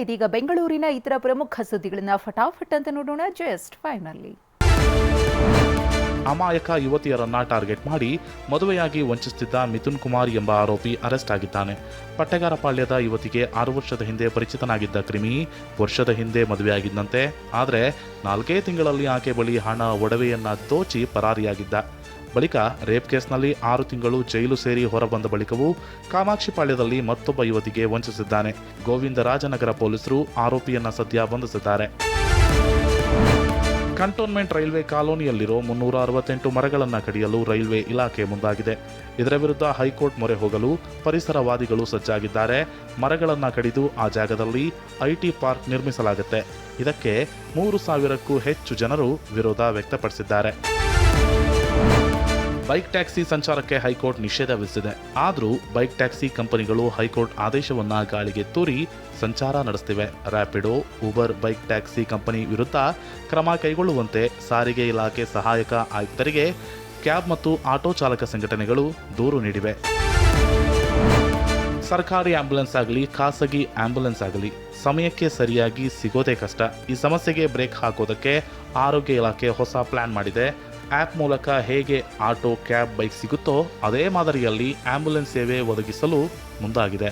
ಇದೀಗ ಬೆಂಗಳೂರಿನ ಇತರ ಪ್ರಮುಖ ಸುದ್ದಿಗಳನ್ನ ಫಟಾಫಟ್ ಅಂತ ನೋಡೋಣ. ಜಸ್ಟ್ ಫೈವ್ನಲ್ಲಿ ಅಮಾಯಕ ಯುವತಿಯರನ್ನ ಟಾರ್ಗೆಟ್ ಮಾಡಿ ಮದುವೆಯಾಗಿ ವಂಚಿಸುತ್ತಿದ್ದ ಮಿಥುನ್ ಕುಮಾರ್ ಎಂಬ ಆರೋಪಿ ಅರೆಸ್ಟ್ ಆಗಿದ್ದಾನೆ. ಪಟ್ಟೆಗಾರಪಾಳ್ಯದ ಯುವತಿಗೆ 6 ವರ್ಷದ ಹಿಂದೆ ಪರಿಚಿತನಾಗಿದ್ದ ಕ್ರಿಮಿ ವರ್ಷದ ಹಿಂದೆ ಮದುವೆಯಾಗಿದ್ದಂತೆ. ಆದರೆ 4 ತಿಂಗಳಲ್ಲಿ ಆಕೆ ಬಳಿ ಹಣ ಒಡವೆಯನ್ನ ದೋಚಿ ಪರಾರಿಯಾಗಿದ್ದ. ಬಳಿಕ ರೇಪ್ ಕೇಸ್ನಲ್ಲಿ 6 ತಿಂಗಳು ಜೈಲು ಸೇರಿ ಹೊರಬಂದ ಬಳಿಕವೂ ಕಾಮಾಕ್ಷಿಪಾಳ್ಯದಲ್ಲಿ ಮತ್ತೊಬ್ಬ ಯುವತಿಗೆ ವಂಚಿಸಿದ್ದಾನೆ. ಗೋವಿಂದರಾಜನಗರ ಪೊಲೀಸರು ಆರೋಪಿಯನ್ನ ಸದ್ಯ ಬಂಧಿಸಿದ್ದಾರೆ. ಕಂಟೋನ್ಮೆಂಟ್ ರೈಲ್ವೆ ಕಾಲೋನಿಯಲ್ಲಿರೋ 368 ಮರಗಳನ್ನು ಕಡಿಯಲು ರೈಲ್ವೆ ಇಲಾಖೆ ಮುಂದಾಗಿದೆ. ಇದರ ವಿರುದ್ಧ ಹೈಕೋರ್ಟ್ ಮೊರೆ ಹೋಗಲು ಪರಿಸರವಾದಿಗಳು ಸಜ್ಜಾಗಿದ್ದಾರೆ. ಮರಗಳನ್ನು ಕಡಿದು ಆ ಜಾಗದಲ್ಲಿ ಐಟಿ ಪಾರ್ಕ್ ನಿರ್ಮಿಸಲಾಗುತ್ತೆ. ಇದಕ್ಕೆ 3,000ಕ್ಕೂ ಹೆಚ್ಚು ಜನರು ವಿರೋಧ ವ್ಯಕ್ತಪಡಿಸಿದ್ದಾರೆ. ಬೈಕ್ ಟ್ಯಾಕ್ಸಿ ಸಂಚಾರಕ್ಕೆ ಹೈಕೋರ್ಟ್ ನಿಷೇಧ ವಿಧಿಸಿದೆ. ಆದರೂ ಬೈಕ್ ಟ್ಯಾಕ್ಸಿ ಕಂಪನಿಗಳು ಹೈಕೋರ್ಟ್ ಆದೇಶವನ್ನ ಗಾಳಿಗೆ ತೂರಿ ಸಂಚಾರ ನಡೆಸುತ್ತಿವೆ. Rapido, Uber bike taxi company ವಿರುದ್ಧ ಕ್ರಮ ಕೈಗೊಳ್ಳುವಂತೆ ಸಾರಿಗೆ ಇಲಾಖೆ ಸಹಾಯಕ ಆಯುಕ್ತರಿಗೆ ಕ್ಯಾಬ್ ಮತ್ತು ಆಟೋ ಚಾಲಕ ಸಂಘಟನೆಗಳು ದೂರು ನೀಡಿವೆ. ಸರ್ಕಾರಿ ಆಂಬ್ಯುಲೆನ್ಸ್ ಆಗಲಿ ಖಾಸಗಿ ಆಂಬ್ಯುಲೆನ್ಸ್ ಆಗಲಿ ಸಮಯಕ್ಕೆ ಸರಿಯಾಗಿ ಸಿಗೋದೇ ಕಷ್ಟ. ಈ ಸಮಸ್ಯೆಗೆ ಬ್ರೇಕ್ ಹಾಕೋದಕ್ಕೆ ಆರೋಗ್ಯ ಇಲಾಖೆ ಹೊಸ ಪ್ಲಾನ್ ಮಾಡಿದೆ. ಆ್ಯಪ್ ಮೂಲಕ ಹೇಗೆ ಆಟೋ, ಕ್ಯಾಬ್, ಬೈಕ್ ಸಿಗುತ್ತೋ ಅದೇ ಮಾದರಿಯಲ್ಲಿ ಆಂಬ್ಯುಲೆನ್ಸ್ ಸೇವೆ ಒದಗಿಸಲು ಮುಂದಾಗಿದೆ.